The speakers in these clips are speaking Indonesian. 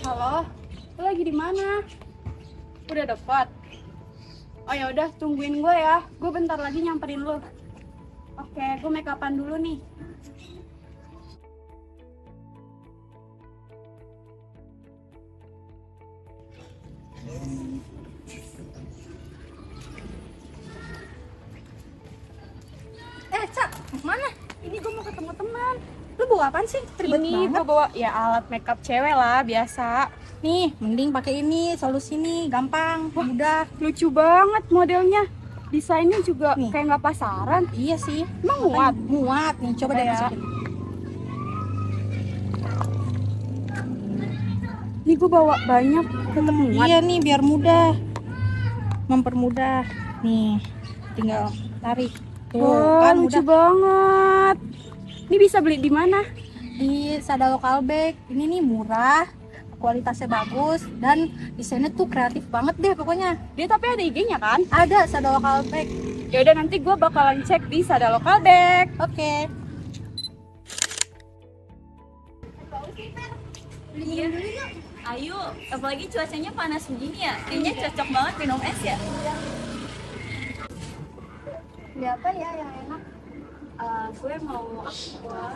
Halo, lu lagi di mana? Udah deket? Oh ya udah, tungguin gue ya. Gue bentar lagi nyamperin lu. Oke, gue make upan dulu nih. Cak, mana? Ini gue mau ketemu teman. Lu bawa apaan sih? Ribet Ini banget. gue bawa ya alat makeup cewek lah, biasa. Nih, mending pakai ini, solusi nih, gampang, mudah. Lucu banget modelnya. Desainnya juga Nih. kayak nggak pasaran. Iya sih. Emang muat? Muat nih, coba deh Ya. masukin. Ini gue bawa banyak, tetep muat. Iya nih, biar mudah. Mempermudah. Nih, tinggal tarik. Tuh, Wah, kan lucu mudah. banget. Ini bisa beli di mana? Di Sada Lokal Bag. Ini nih murah, kualitasnya bagus, dan desainnya tuh kreatif banget deh pokoknya. Dia tapi ada IG-nya kan? Ada Sada Lokal Bag. Ya udah nanti gue bakalan cek di Sada Lokal Bag. Oke. Iya. Ayo, apalagi cuacanya panas begini ya. Kayaknya cocok banget minum es ya. Beli apa ya yang enak? Gue mau aqua.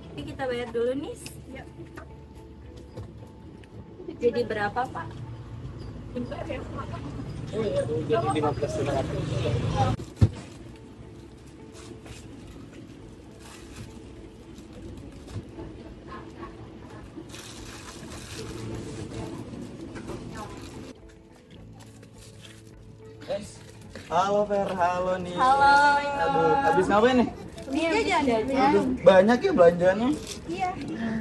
Oke, kita bayar dulu nih. Jadi berapa, Pak? Halo Fer, halo nih. Halo. Aduh, habis ngapain nih? Iya, Aduh, banyak ya belanjanya.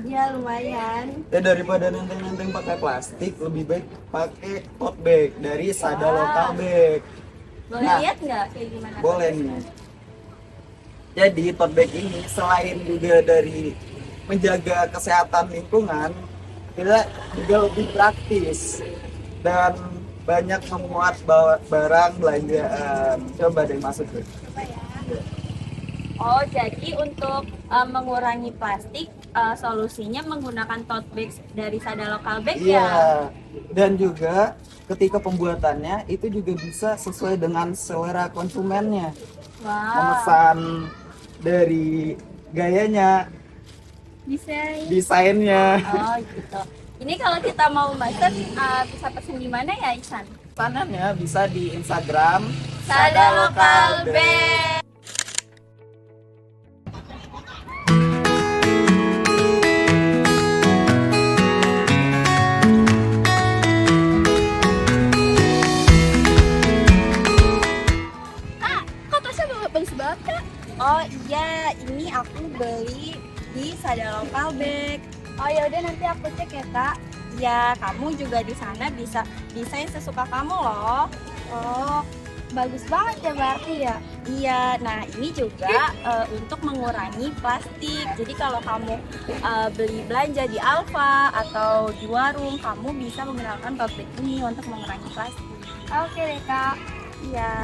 ya lumayan. Daripada nenteng-nenteng pakai plastik, lebih baik pakai tote bag dari Sada Lokal Bag. Boleh Nah. lihat nggak kayak gimana? Boleh nih. Jadi tote bag ini selain juga dari menjaga kesehatan lingkungan, kita juga lebih praktis dan banyak memuat barang belanjaan. Coba deh masuk deh. Oh, jadi untuk mengurangi plastik, solusinya menggunakan tote bag dari Sada Lokal Bag ya? Iya, dan juga ketika pembuatannya itu juga bisa sesuai dengan selera konsumennya. Wow. Memesan dari gayanya, desainnya. Oh gitu. Ini kalau kita mau masak bisa pesen di mana ya, Isan? Pesanannya bisa di Instagram Sada Lokal Bag. Kok Tasya bagus banget, Kak? Oh iya, ini aku beli di Sada Lokal Bag. Oh ya udah nanti aku cek ya, Kak. Ya, kamu juga di sana bisa desain sesuka kamu loh. Oh, bagus banget ya berarti ya. Iya, nah ini juga untuk mengurangi plastik. Jadi kalau kamu beli belanja di Alfa atau di warung, kamu bisa menggunakan tote bag ini untuk mengurangi plastik. Oke deh, Kak. Iya.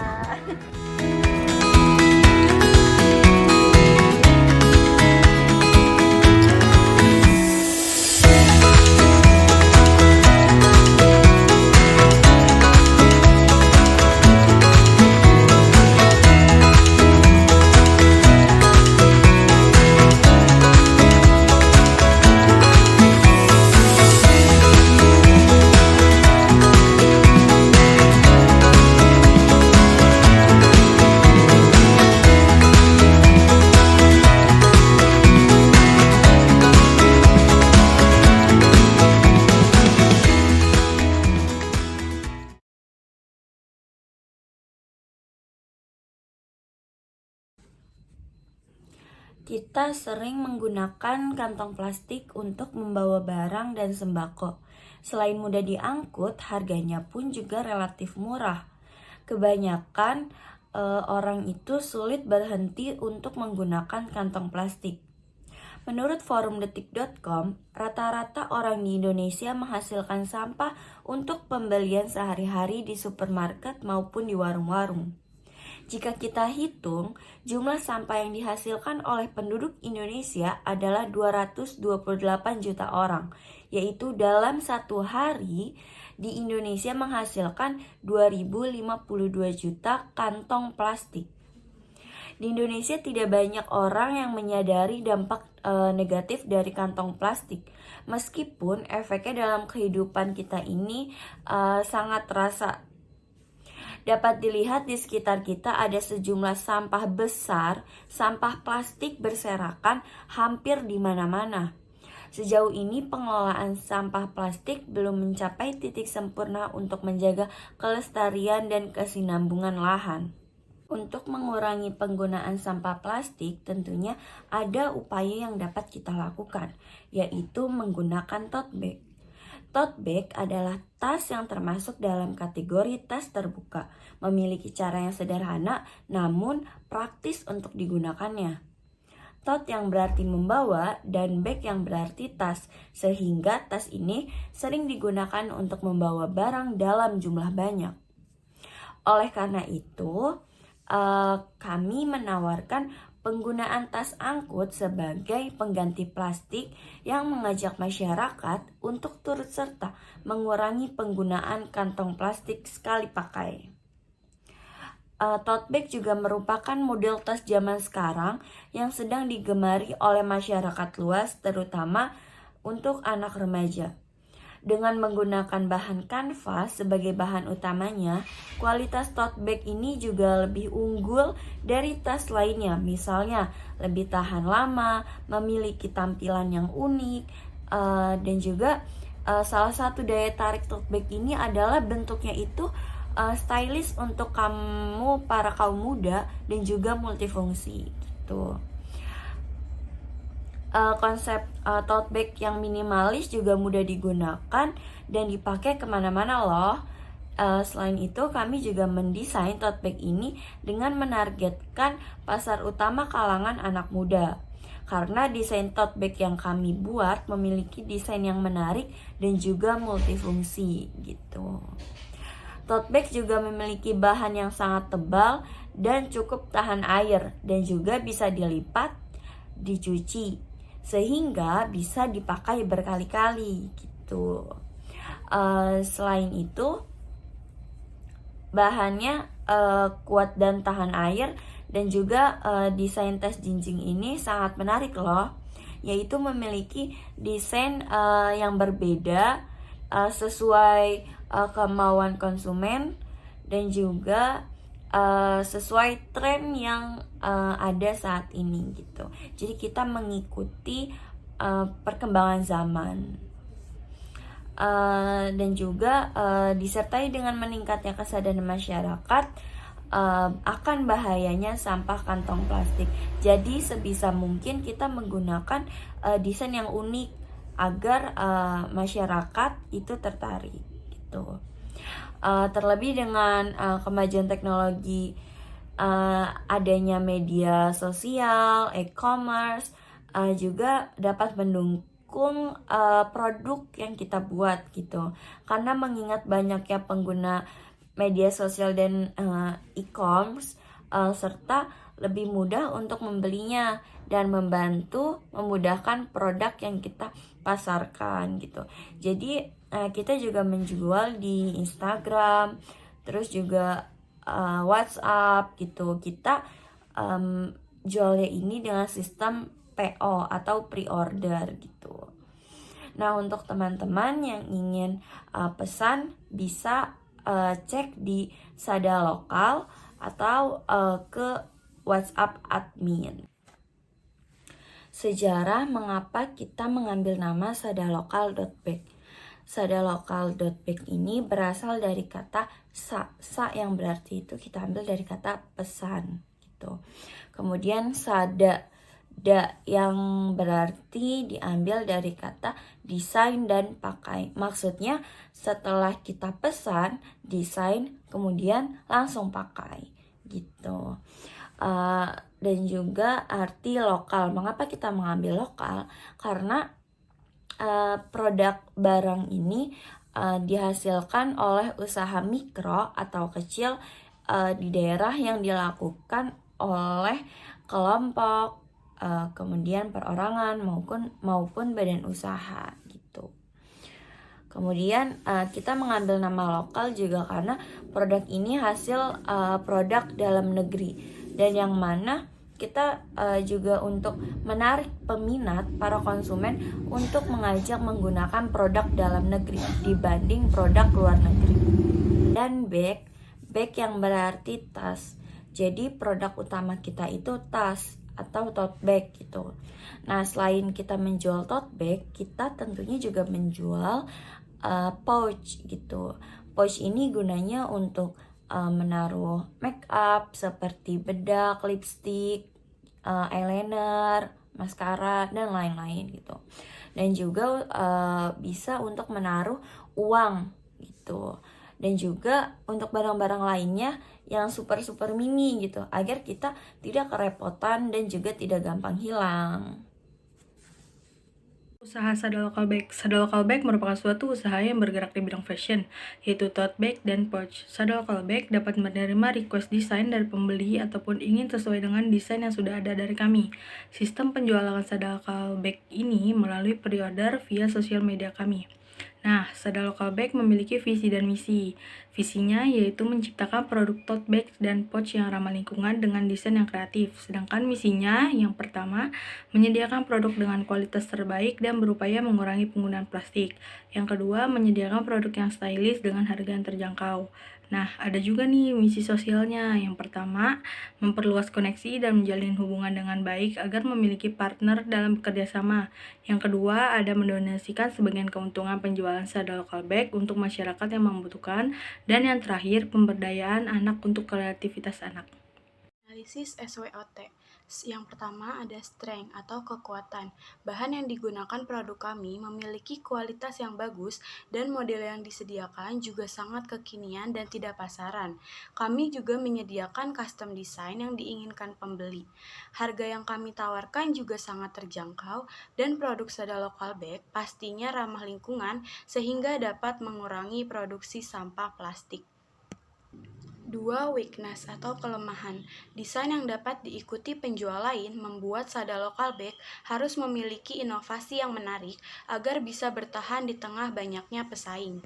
Kita sering menggunakan kantong plastik untuk membawa barang dan sembako. Selain mudah diangkut, harganya pun juga relatif murah. Kebanyakan orang itu sulit berhenti untuk menggunakan kantong plastik. Menurut forum detik.com, rata-rata orang di Indonesia menghasilkan sampah untuk pembelian sehari-hari di supermarket maupun di warung-warung. Jika kita hitung, jumlah sampah yang dihasilkan oleh penduduk Indonesia adalah 228 juta orang, yaitu dalam satu hari di Indonesia menghasilkan 2052 juta kantong plastik. Di Indonesia tidak banyak orang yang menyadari dampak negatif dari kantong plastik. Meskipun efeknya dalam kehidupan kita ini sangat terasa. Dapat dilihat di sekitar kita ada sejumlah sampah besar, sampah plastik berserakan hampir di mana-mana. Sejauh ini pengelolaan sampah plastik belum mencapai titik sempurna untuk menjaga kelestarian dan kesinambungan lahan. Untuk mengurangi penggunaan sampah plastik, tentunya ada upaya yang dapat kita lakukan, yaitu menggunakan tote bag. Tote bag adalah tas yang termasuk dalam kategori tas terbuka, memiliki cara yang sederhana namun praktis untuk digunakannya. Tote yang berarti membawa dan bag yang berarti tas, sehingga tas ini sering digunakan untuk membawa barang dalam jumlah banyak. Oleh karena itu, kami menawarkan penggunaan tas angkut sebagai pengganti plastik yang mengajak masyarakat untuk turut serta mengurangi penggunaan kantong plastik sekali pakai. Tote bag juga merupakan model tas zaman sekarang yang sedang digemari oleh masyarakat luas, terutama untuk anak remaja. Dengan menggunakan bahan kanvas sebagai bahan utamanya, kualitas tote bag ini juga lebih unggul dari tas lainnya. Misalnya, lebih tahan lama, memiliki tampilan yang unik, dan juga salah satu daya tarik tote bag ini adalah bentuknya itu stylish untuk kamu para kaum muda dan juga multifungsi gitu. Konsep tote bag yang minimalis juga mudah digunakan dan dipakai kemana-mana loh. Selain itu, kami juga mendesain tote bag ini dengan menargetkan pasar utama kalangan anak muda. Karena desain tote bag yang kami buat memiliki desain yang menarik dan juga multifungsi gitu. Tote bag juga memiliki bahan yang sangat tebal dan cukup tahan air dan juga bisa dilipat, dicuci, sehingga bisa dipakai berkali-kali gitu. Selain itu, bahannya kuat dan tahan air, dan juga desain tas jinjing ini sangat menarik loh, yaitu memiliki desain yang berbeda sesuai kemauan konsumen dan juga sesuai tren yang ada saat ini gitu. Jadi kita mengikuti perkembangan zaman, dan juga disertai dengan meningkatnya kesadaran masyarakat akan bahayanya sampah kantong plastik. Jadi sebisa mungkin kita menggunakan desain yang unik agar masyarakat itu tertarik gitu. Terlebih dengan kemajuan teknologi, adanya media sosial, e-commerce juga dapat mendukung produk yang kita buat gitu. Karena mengingat banyaknya pengguna media sosial dan e-commerce, serta lebih mudah untuk membelinya dan memudahkan produk yang kita pasarkan gitu. Jadi kita juga menjual di Instagram, terus juga WhatsApp gitu. Kita jualnya ini dengan sistem PO atau pre-order gitu. Nah, untuk teman-teman yang ingin pesan bisa cek di Sada Lokal atau ke WhatsApp admin. Sejarah mengapa kita mengambil nama sadalokal.bag. Sadalokal.bag ini berasal dari kata sa yang berarti itu kita ambil dari kata pesan gitu. Kemudian sada yang berarti diambil dari kata desain dan pakai. Maksudnya setelah kita pesan, desain, kemudian langsung pakai gitu. Dan juga arti lokal. Mengapa kita mengambil lokal? Karena produk barang ini dihasilkan oleh usaha mikro atau kecil di daerah yang dilakukan oleh kelompok, kemudian perorangan maupun badan usaha gitu. Kemudian kita mengambil nama lokal juga karena produk ini hasil produk dalam negeri, dan yang mana kita juga untuk menarik peminat para konsumen untuk mengajak menggunakan produk dalam negeri dibanding produk luar negeri. Dan bag yang berarti tas. Jadi produk utama kita itu tas atau tote bag gitu. Nah, selain kita menjual tote bag, kita tentunya juga menjual pouch gitu. Pouch ini gunanya untuk menaruh make up seperti bedak, lipstick, eyeliner, maskara, dan lain-lain gitu. Dan juga bisa untuk menaruh uang gitu. Dan juga untuk barang-barang lainnya yang super mini gitu, agar kita tidak kerepotan dan juga tidak gampang hilang. Usaha Sada Local Bag. Sada Local Bag merupakan suatu usaha yang bergerak di bidang fashion, yaitu tote bag dan pouch. Sada Local Bag dapat menerima request desain dari pembeli ataupun ingin sesuai dengan desain yang sudah ada dari kami. Sistem penjualan Sada Local Bag ini melalui pre-order via sosial media kami. Nah, Sada Local Bag memiliki visi dan misi. Visinya yaitu menciptakan produk tote bag dan pouch yang ramah lingkungan dengan desain yang kreatif. Sedangkan misinya yang pertama, menyediakan produk dengan kualitas terbaik dan berupaya mengurangi penggunaan plastik. Yang kedua, menyediakan produk yang stylish dengan harga yang terjangkau. Nah, ada juga nih misi sosialnya. Yang pertama, memperluas koneksi dan menjalin hubungan dengan baik agar memiliki partner dalam bekerja sama. Yang kedua, ada mendonasikan sebagian keuntungan penjualan Sada Local Bag untuk masyarakat yang membutuhkan. Dan yang terakhir, pemberdayaan anak untuk kreativitas anak. Analisis SWOT. Yang pertama ada strength atau kekuatan. Bahan yang digunakan produk kami memiliki kualitas yang bagus dan model yang disediakan juga sangat kekinian dan tidak pasaran. Kami juga menyediakan custom design yang diinginkan pembeli. Harga yang kami tawarkan juga sangat terjangkau dan produk Sada Local Bag pastinya ramah lingkungan sehingga dapat mengurangi produksi sampah plastik. 2. Weakness atau kelemahan. Desain yang dapat diikuti penjual lain membuat Sada Local Bag harus memiliki inovasi yang menarik agar bisa bertahan di tengah banyaknya pesaing.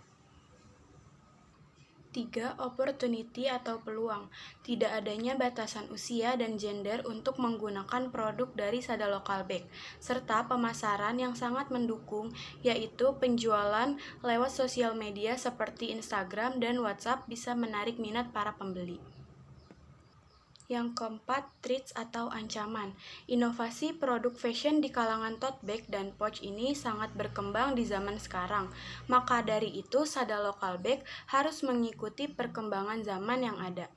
3. Opportunity atau peluang. Tidak adanya batasan usia dan gender untuk menggunakan produk dari Sada Local Bag, serta pemasaran yang sangat mendukung, yaitu penjualan lewat sosial media seperti Instagram dan WhatsApp bisa menarik minat para pembeli. Yang keempat, threats atau ancaman. Inovasi produk fashion di kalangan tote bag dan pouch ini sangat berkembang di zaman sekarang. Maka dari itu, Sada Local Bag harus mengikuti perkembangan zaman yang ada.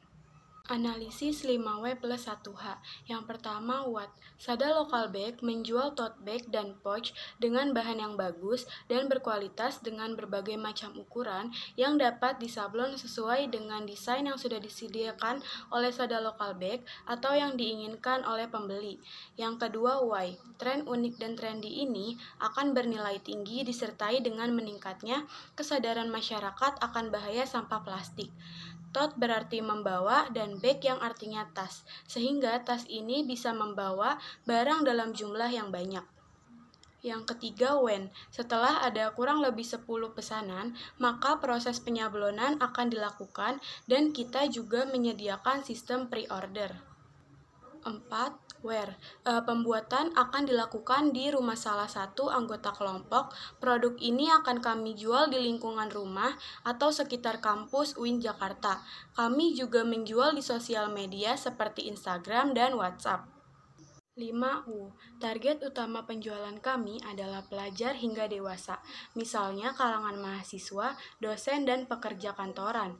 Analisis 5W plus 1H. Yang pertama, what? Sada Local Bag menjual tote bag dan pouch dengan bahan yang bagus dan berkualitas dengan berbagai macam ukuran yang dapat disablon sesuai dengan desain yang sudah disediakan oleh Sada Local Bag atau yang diinginkan oleh pembeli. Yang kedua, why? Tren unik dan trendy ini akan bernilai tinggi disertai dengan meningkatnya kesadaran masyarakat akan bahaya sampah plastik. Tote berarti membawa dan bag yang artinya tas, sehingga tas ini bisa membawa barang dalam jumlah yang banyak. Yang ketiga, when. Setelah ada kurang lebih 10 pesanan, maka proses penyablonan akan dilakukan dan kita juga menyediakan sistem pre-order. 4. Where. Pembuatan akan dilakukan di rumah salah satu anggota kelompok. Produk ini akan kami jual di lingkungan rumah atau sekitar kampus UIN Jakarta. Kami juga menjual di sosial media seperti Instagram dan WhatsApp. 5U. Target utama penjualan kami adalah pelajar hingga dewasa, misalnya kalangan mahasiswa, dosen, dan pekerja kantoran.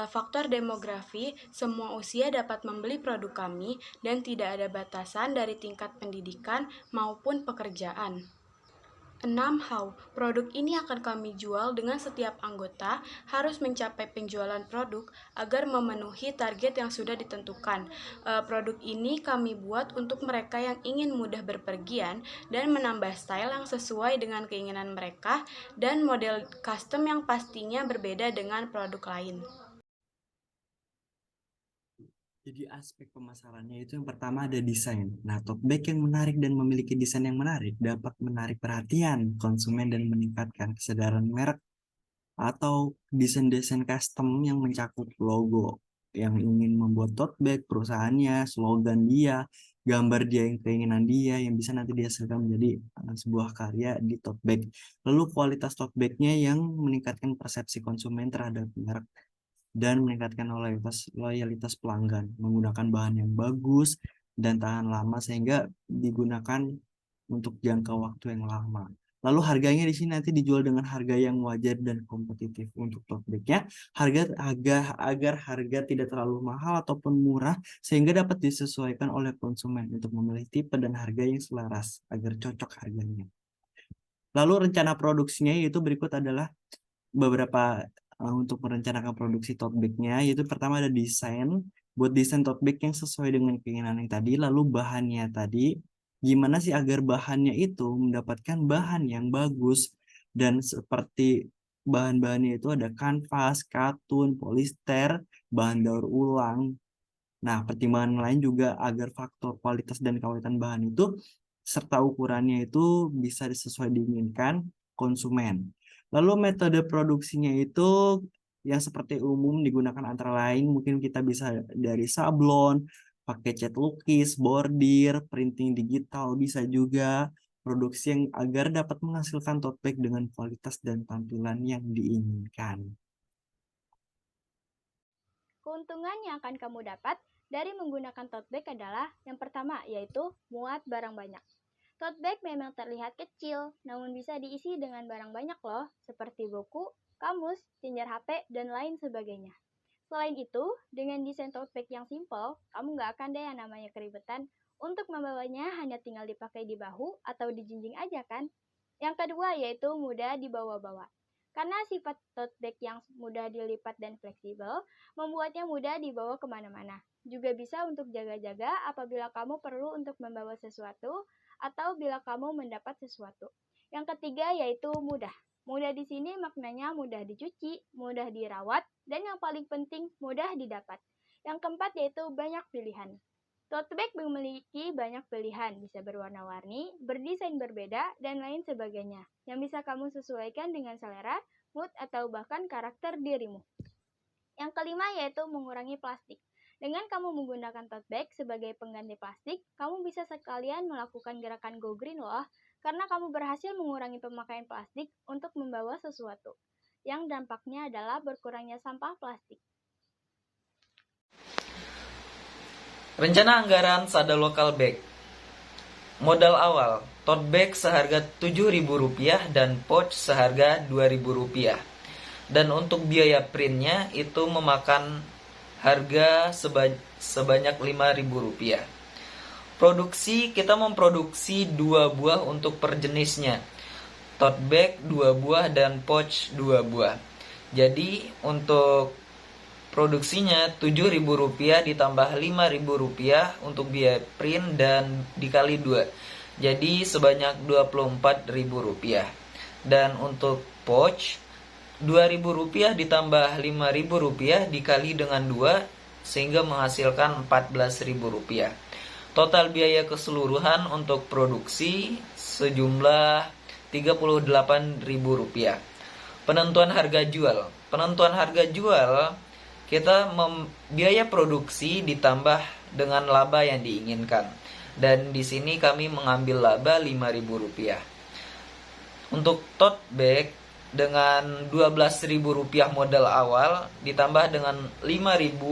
Faktor demografi, semua usia dapat membeli produk kami dan tidak ada batasan dari tingkat pendidikan maupun pekerjaan. 6. How? Produk ini akan kami jual dengan setiap anggota harus mencapai penjualan produk agar memenuhi target yang sudah ditentukan. Produk ini kami buat untuk mereka yang ingin mudah berpergian dan menambah style yang sesuai dengan keinginan mereka dan model custom yang pastinya berbeda dengan produk lain. Jadi aspek pemasarannya itu yang pertama ada desain. Nah, tote bag yang menarik dan memiliki desain yang menarik dapat menarik perhatian konsumen dan meningkatkan kesadaran merek, atau desain-desain custom yang mencakup logo yang ingin membuat tote bag perusahaannya, slogan dia, gambar dia yang keinginan dia yang bisa nanti dihasilkan menjadi sebuah karya di tote bag. Lalu kualitas tote bagnya yang meningkatkan persepsi konsumen terhadap merek dan meningkatkan loyalitas pelanggan, menggunakan bahan yang bagus dan tahan lama sehingga digunakan untuk jangka waktu yang lama. Lalu harganya di sini nanti dijual dengan harga yang wajar dan kompetitif. Untuk tote bag-nya, agar harga tidak terlalu mahal ataupun murah sehingga dapat disesuaikan oleh konsumen untuk memilih tipe dan harga yang selaras agar cocok harganya. Lalu rencana produksinya yaitu berikut adalah beberapa untuk merencanakan produksi tote bag-nya, yaitu pertama ada desain, buat desain tote bag yang sesuai dengan keinginan yang tadi. Lalu bahannya tadi, gimana sih agar bahannya itu mendapatkan bahan yang bagus, dan seperti bahan-bahannya itu ada kanvas, katun, polister, bahan daur ulang. Nah, pertimbangan lain juga agar faktor kualitas dan kawitan bahan itu serta ukurannya itu bisa sesuai diinginkan konsumen. Lalu metode produksinya itu yang seperti umum digunakan antara lain mungkin kita bisa dari sablon, pakai cat lukis, bordir, printing digital, bisa juga produksi yang agar dapat menghasilkan tote bag dengan kualitas dan tampilan yang diinginkan. Keuntungan yang akan kamu dapat dari menggunakan tote bag adalah yang pertama yaitu muat barang banyak. Tote bag memang terlihat kecil, namun bisa diisi dengan barang banyak loh, seperti buku, kamus, charger HP, dan lain sebagainya. Selain itu, dengan desain tote bag yang simple, kamu nggak akan deh yang namanya keribetan. Untuk membawanya hanya tinggal dipakai di bahu atau dijinjing aja kan? Yang kedua yaitu mudah dibawa-bawa. Karena sifat tote bag yang mudah dilipat dan fleksibel, membuatnya mudah dibawa kemana-mana. Juga bisa untuk jaga-jaga apabila kamu perlu untuk membawa sesuatu, atau bila kamu mendapat sesuatu. Yang ketiga yaitu mudah. Mudah di sini maknanya mudah dicuci, mudah dirawat, dan yang paling penting mudah didapat. Yang keempat yaitu banyak pilihan. Tote bag memiliki banyak pilihan, bisa berwarna-warni, berdesain berbeda, dan lain sebagainya, yang bisa kamu sesuaikan dengan selera, mood, atau bahkan karakter dirimu. Yang kelima yaitu mengurangi plastik. Dengan kamu menggunakan tote bag sebagai pengganti plastik, kamu bisa sekalian melakukan gerakan go green loh, karena kamu berhasil mengurangi pemakaian plastik untuk membawa sesuatu, yang dampaknya adalah berkurangnya sampah plastik. Rencana anggaran Sada Lokal Bag. Modal awal, tote bag seharga Rp7.000 dan pouch seharga Rp2.000. Dan untuk biaya printnya itu memakan harga sebanyak Rp5.000. Produksi, kita memproduksi 2 buah untuk per jenisnya. Tote bag 2 buah dan pouch 2 buah. Jadi untuk produksinya Rp7.000 ditambah Rp5.000 untuk biaya print dan dikali 2. Jadi sebanyak Rp24.000. Dan untuk pouch Rp2.000 ditambah Rp5.000 dikali dengan 2 sehingga menghasilkan Rp14.000. Total biaya keseluruhan untuk produksi sejumlah Rp38.000. Penentuan harga jual. Penentuan harga jual kita biaya produksi ditambah dengan laba yang diinginkan. Dan di sini kami mengambil laba Rp5.000. Untuk tote bag dengan Rp12.000 modal awal ditambah dengan Rp5.000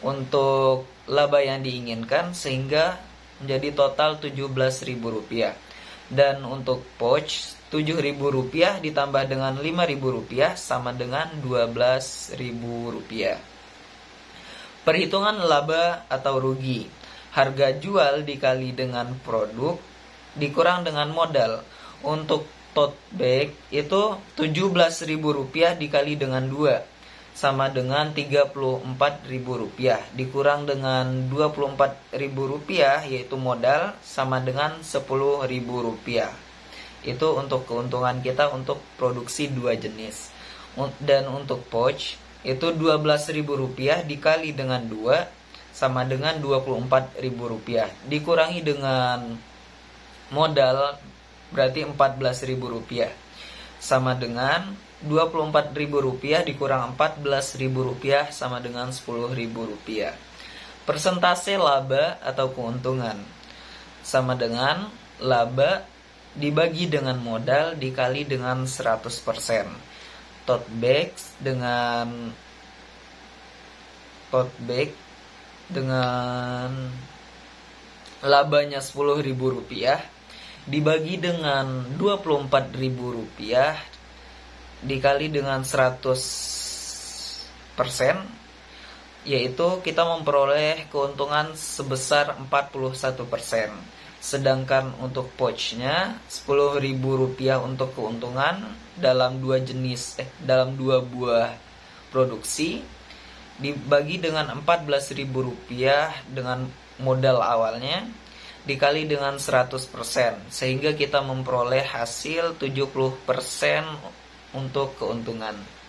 untuk laba yang diinginkan sehingga menjadi total Rp17.000. Dan untuk pouch Rp7.000 ditambah dengan Rp5.000 sama dengan Rp12.000. Perhitungan laba atau rugi. Harga jual dikali dengan produk dikurang dengan modal. Untuk tote bag itu Rp17.000 dikali dengan 2 sama dengan Rp34.000 dikurang dengan Rp24.000 yaitu modal sama dengan Rp10.000. Itu untuk keuntungan kita untuk produksi 2 jenis. Dan untuk pouch itu Rp12.000 dikali dengan 2 sama dengan Rp24.000 dikurangi dengan modal berarti Rp14.000 sama dengan Rp24.000 dikurang Rp14.000 sama dengan Rp10.000. Persentase laba atau keuntungan sama dengan laba dibagi dengan modal dikali dengan 100%. Tote bag dengan labanya Rp10.000 dibagi dengan Rp24.000 dikali dengan 100%, yaitu kita memperoleh keuntungan sebesar 41%. Sedangkan untuk pouchnya Rp10.000 untuk keuntungan dalam 2 buah produksi dibagi dengan Rp14.000 dengan modal awalnya dikali dengan 100%, sehingga kita memperoleh hasil 70% untuk keuntungan.